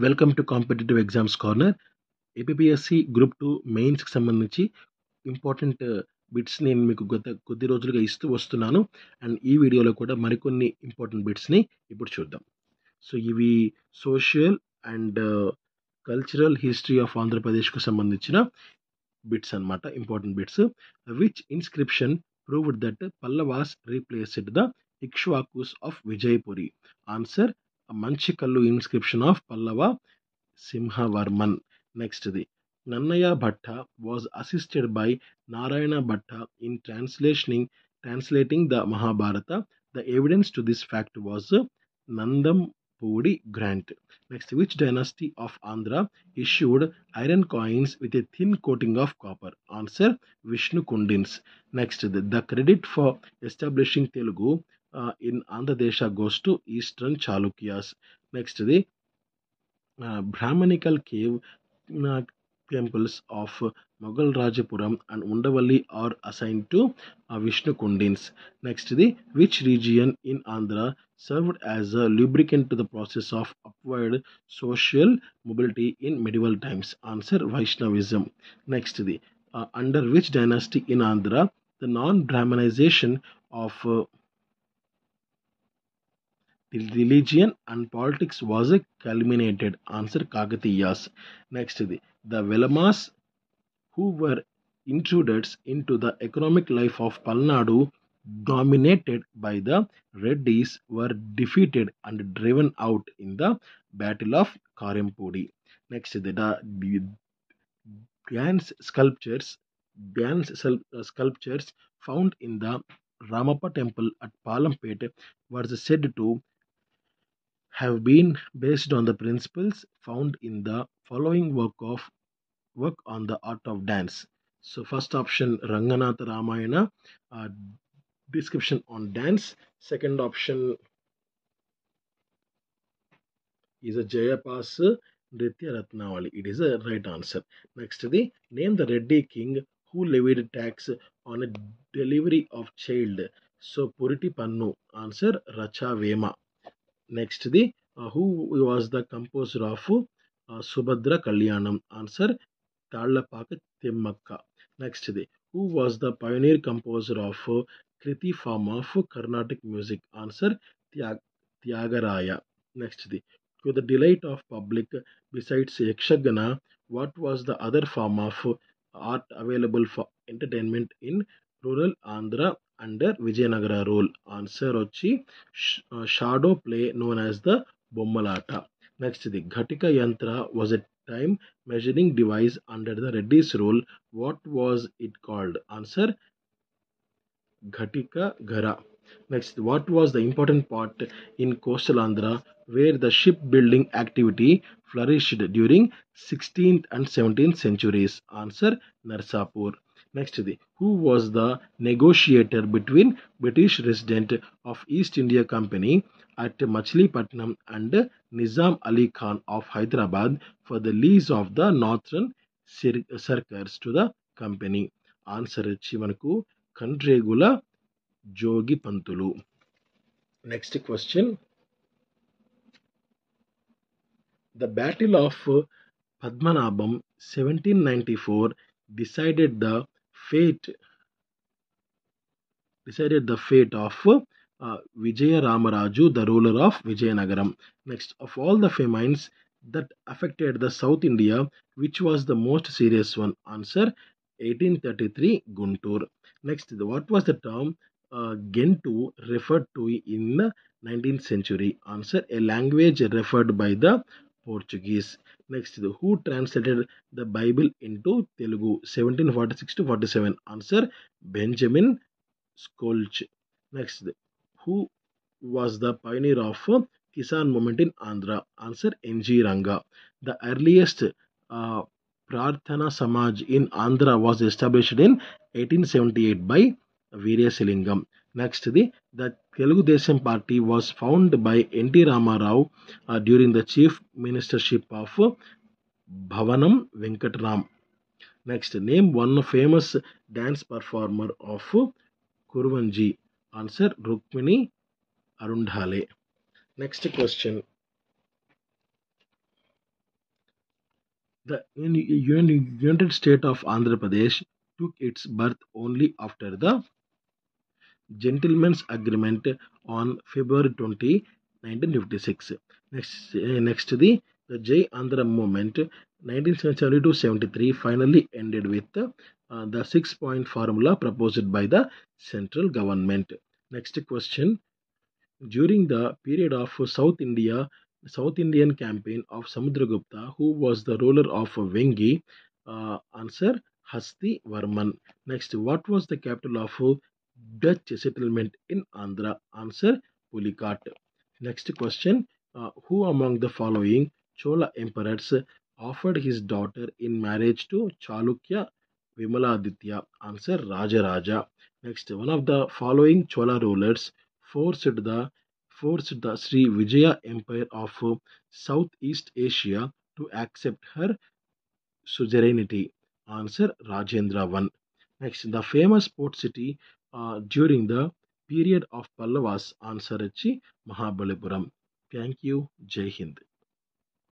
Welcome to competitive exams corner. APSC group 2 మెయిన్స్కి సంబంధించి important bits నేను మీకు గత కొద్ది రోజులుగా ఇస్తూ వస్తున్నాను. అండ్ ఈ వీడియోలో కూడా మరికొన్ని ఇంపార్టెంట్ బిట్స్ని ఇప్పుడు చూద్దాం. సో ఇవి social and cultural history of ఆంధ్రప్రదేశ్కు సంబంధించిన బిట్స్ అన్నమాట, important bits. Which inscription proved that Pallavas replaced the Ikshvakus of Vijayapuri? Answer Manchikallu inscription of Pallava Simhavarman. Next, the Nannaya Bhatta was assisted by Narayana Bhatta in translating the Mahabharata. The evidence to this fact was Nandampudi grant. Next, which dynasty of Andhra issued iron coins with a thin coating of copper? Answer Vishnu Kundins. Next, the credit for establishing Telugu in Andhra Desha goes to Eastern Chalukyas. Next, the Brahmanical cave uh, temples of Mughal Rajapuram and Undavalli are assigned to Vishnu Kundins. Next, the which region in Andhra served as a lubricant to the process of upward social mobility in medieval times? Answer Vaishnavism. Next, the under which dynasty in Andhra the non-Brahmanization of religion and politics was culminated? Answer Kakatiyas. Next, the Velamas, who were intruders into the economic life of Palnadu, dominated by the Reddis, were defeated and driven out in the Battle of Karimpudi. Next, the dance sculptures, sculptures found in the Ramappa temple at Palampet were said to have been based on the principles found in the following work on the art of dance. So first option Ranganatha Ramayana, description on dance. Second option is a Jayapasa Nritya Ratnavali. It is a right answer. Next, the name the Reddy king who levied tax on a delivery of child. So Puriti Pannu. Answer Racha Vema. Next, the who was the composer of Subhadra Kalyanam? Answer Tallapaka Timmakka. Next, the who was the pioneer composer of Kriti form of Carnatic music? Answer Tyagaraya. Next, the to the delight of public, besides Yakshagana, what was the other form of art available for entertainment in rural Andhra under Vijayanagara rule? Answer Ochi shadow play known as the Bommalata. Next, the Ghatika Yantra was a time measuring device under the Reddy's rule. What was it called? Answer Ghatika Gara. Next, what was the important part in coastal Andhra where the shipbuilding activity flourished during 16th and 17th centuries? Answer Narsapur. Next, who was the negotiator between British resident of East India Company at Machilipatnam and Nizam Ali Khan of Hyderabad for the lease of the northern circus to the company? Answer వచ్చి మనకు కండ్రేగుల జోగి పంతులు. Next question. The Battle of Padmanabham 1794 decided the fate of Vijaya Ramaraju, the ruler of Vijayanagaram. Next, of all the famines that affected the South India, which was the most serious one? Answer 1833 Guntur. Next, what was the term Gentoo referred to in the 19th century? Answer a language referred by the Portuguese. Next, who translated the Bible into Telugu 1746 to 47? Answer Benjamin Skolch. Next, who was the pioneer of Kisan movement in Andhra? Answer N.G. Ranga. The earliest Prarthana Samaj in Andhra was established in 1878 by Veerasilingam. Next, the Telugu Desam Party was founded by N.T. Ramarao during the chief ministership of Bhavanam Venkatram. Next, name one famous dance performer of Kurvanji. Answer The United State of Andhra Pradesh took its birth only after the Gentleman's Agreement on February 20, 1956. Next the Jai Andhra movement, 1972-73, finally ended with the 6-point formula proposed by the central government. Next question. During the period of South Indian campaign of Samudragupta, who was the ruler of Vengi? Answer Hasti Varman. Next, what was the capital of Dutch settlement in Andhra? Answer Pulicat. Next question. Who among the following Chola emperors offered his daughter in marriage to Chalukya Vimaladitya? Answer Rajaraja. Next, one of the following Chola rulers forced the forced the Sri Vijaya Empire of Southeast Asia to accept her suzerainty. Answer Rajendra I. Next, the famous port city during the period of Pallavas. Answer Mahabalipuram. Thank you. Jai Hind.